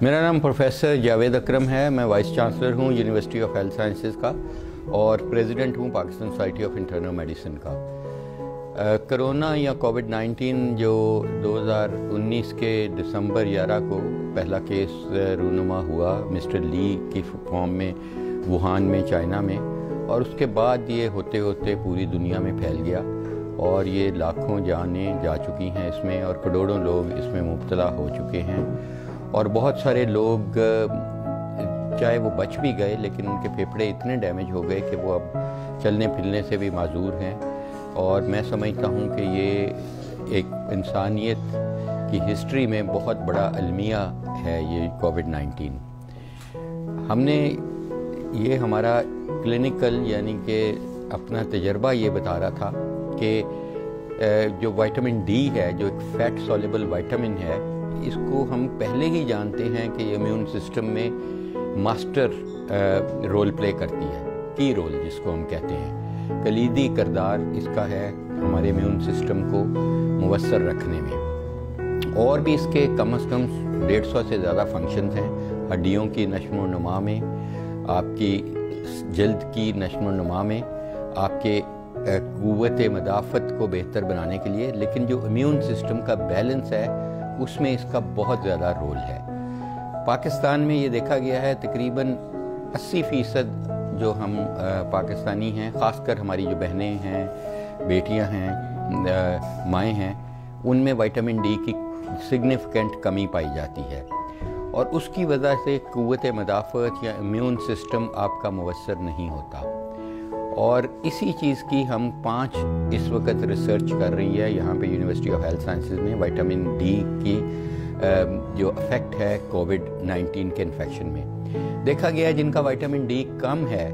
मेरा नाम प्रोफेसर जावेद अकरम है। मैं वाइस चांसलर हूँ यूनिवर्सिटी ऑफ हेल्थ साइंसेज़ का और प्रेसिडेंट हूँ Pakistan society of internal medicine का। कोरोना या कोविड-19 जो 2019 के दिसंबर 11 को पहला केस रूनुमा हुआ मिस्टर ली की फॉर्म में वुहान में, चाइना में, और उसके बाद ये होते होते पूरी दुनिया में फैल गया और ये लाखों जानें जा चुकी हैं इसमें और करोड़ों लोग इसमें मुब्तला हो चुके हैं और बहुत सारे लोग चाहे वो बच भी गए लेकिन उनके फेफड़े इतने डैमेज हो गए कि वो अब चलने फिरने से भी माजूर हैं। और मैं समझता हूँ कि ये एक इंसानियत की हिस्ट्री में बहुत बड़ा अलमिया है ये कोविड-19। हमने ये हमारा क्लिनिकल यानी कि अपना तजर्बा ये बता रहा था कि जो विटामिन डी है, जो एक फैट सॉल्युबल विटामिन है, इसको हम पहले ही जानते हैं कि इम्यून सिस्टम में मास्टर रोल प्ले करती है, की रोल जिसको हम कहते हैं। कलीदी किरदार इसका है हमारे इम्यून सिस्टम को मुवस्सर रखने में। और भी इसके कम से कम 150 से ज़्यादा फंक्शंस हैं। हड्डियों की नश्मो नुमा में, आपकी जल्द की नश्मो नुमा में, आपके क़ुव्वत मदाफ़त को बेहतर बनाने के लिए। लेकिन जो इम्यून सिस्टम का बैलेंस है उसमें इसका बहुत ज़्यादा रोल है। पाकिस्तान में ये देखा गया है तकरीबन 80% जो हम पाकिस्तानी हैं, ख़ासकर हमारी जो बहनें हैं, बेटियां हैं, माएँ हैं, उनमें विटामिन डी की सिग्निफिकेंट कमी पाई जाती है और उसकी वजह से क़ुव्वत मदाफ़त या इम्यून सिस्टम आपका मुवस्सर नहीं होता। और इसी चीज़ की हम 5 इस वक्त रिसर्च कर रही है यहाँ पे यूनिवर्सिटी ऑफ हेल्थ साइंसेज में। विटामिन डी की जो इफ़ेक्ट है कोविड-19 के इन्फेक्शन में देखा गया है। जिनका विटामिन डी कम है,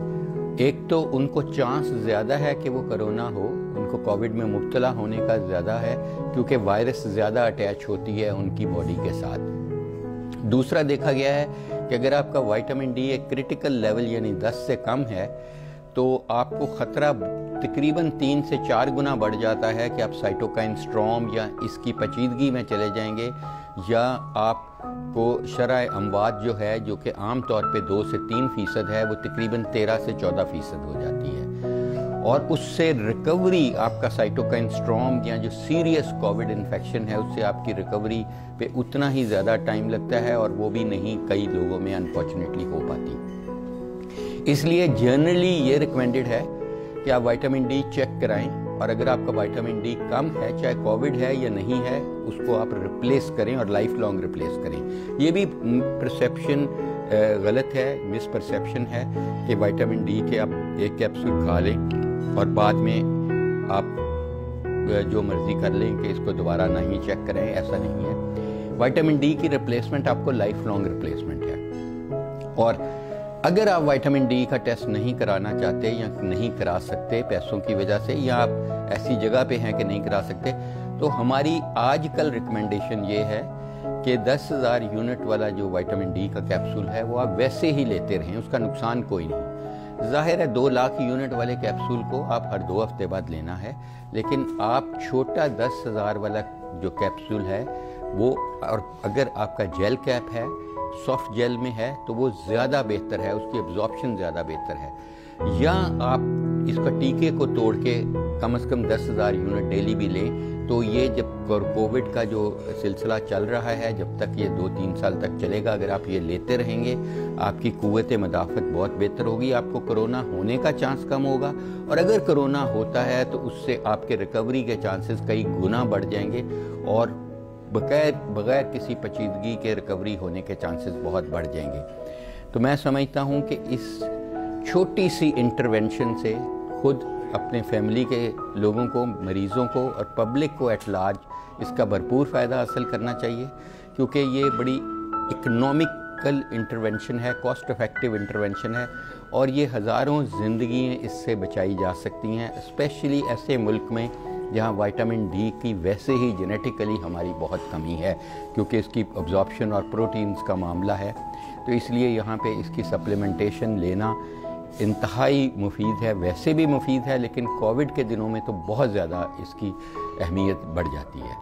एक तो उनको चांस ज़्यादा है कि वो कोरोना हो, उनको कोविड में मुब्तला होने का ज़्यादा है क्योंकि वायरस ज़्यादा अटैच होती है उनकी बॉडी के साथ। दूसरा देखा गया है कि अगर आपका विटामिन डी एक क्रिटिकल लेवल यानी 10 से कम है तो आपको ख़तरा तकरीबन 3 से 4 गुना बढ़ जाता है कि आप साइटोकाइन स्ट्रॉम या इसकी पेचीदगी में चले जाएंगे, या आपको शरह अमवात जो है, जो कि आम तौर पे 2 से 3% है, वो तकरीबन 13 से 14% हो जाती है। और उससे रिकवरी, आपका साइटोकाइन स्ट्रॉम या जो सीरियस कोविड इन्फेक्शन है, उससे आपकी रिकवरी पे उतना ही ज़्यादा टाइम लगता है और वो भी नहीं कई लोगों में अनफॉर्चुनेटली हो पाती। इसलिए जनरली ये रिकमेंडेड है कि आप विटामिन डी चेक कराएं और अगर आपका विटामिन डी कम है, चाहे कोविड है या नहीं है, उसको आप रिप्लेस करें और लाइफ लॉन्ग रिप्लेस करें। ये भी परसेप्शन गलत है, मिस परसेप्शन है कि विटामिन डी के आप एक कैप्सूल खा लें और बाद में आप जो मर्ज़ी कर लें कि इसको दोबारा नहीं चेक करें। ऐसा नहीं है। विटामिन डी की रिप्लेसमेंट आपको लाइफ लॉन्ग रिप्लेसमेंट है। और अगर आप विटामिन डी का टेस्ट नहीं कराना चाहते या नहीं करा सकते पैसों की वजह से, या आप ऐसी जगह पे हैं कि नहीं करा सकते, तो हमारी आजकल रिकमेंडेशन ये है कि 10,000 यूनिट वाला जो विटामिन डी का कैप्सूल है वो आप वैसे ही लेते रहें, उसका नुकसान कोई नहीं। ज़ाहिर है 2 लाख यूनिट वाले कैप्सूल को आप हर 2 हफ्ते बाद लेना है, लेकिन आप छोटा 10,000 वाला जो कैप्सूल है वो, और अगर आपका जेल कैप है, सॉफ्ट जेल में है, तो वो ज़्यादा बेहतर है, उसकी एब्जॉर्प्शन ज़्यादा बेहतर है। या आप इसका टीके को तोड़ के कम से कम 10,000 यूनिट डेली भी लें, तो ये जब कोविड का जो सिलसिला चल रहा है, जब तक ये 2-3 साल तक चलेगा, अगर आप ये लेते रहेंगे, आपकी क़ुव्वत मदाफ़त बहुत बेहतर होगी, आपको कोरोना होने का चांस कम होगा, और अगर कोरोना होता है तो उससे आपके रिकवरी के चांसेस कई गुना बढ़ जाएंगे और बगैर किसी पेचीदगी के रिकवरी होने के चांसेस बहुत बढ़ जाएंगे। तो मैं समझता हूँ कि इस छोटी सी इंटरवेंशन से खुद अपने फैमिली के लोगों को, मरीज़ों को और पब्लिक को एट लार्ज इसका भरपूर फ़ायदा हासिल करना चाहिए, क्योंकि ये बड़ी इकनॉमिकल इंटरवेंशन है, कॉस्ट इफ़ेक्टिव इंटरवेंशन है और ये हज़ारों ज़िंदगियाँ इससे बचाई जा सकती हैं, स्पेशली ऐसे मुल्क में जहाँ विटामिन डी की वैसे ही जेनेटिकली हमारी बहुत कमी है, क्योंकि इसकी अब्जॉर्प्शन और प्रोटीन्स का मामला है। तो इसलिए यहाँ पे इसकी सप्लीमेंटेशन लेना इंतहाई मुफीद है, वैसे भी मुफीद है, लेकिन कोविड के दिनों में तो बहुत ज़्यादा इसकी अहमियत बढ़ जाती है।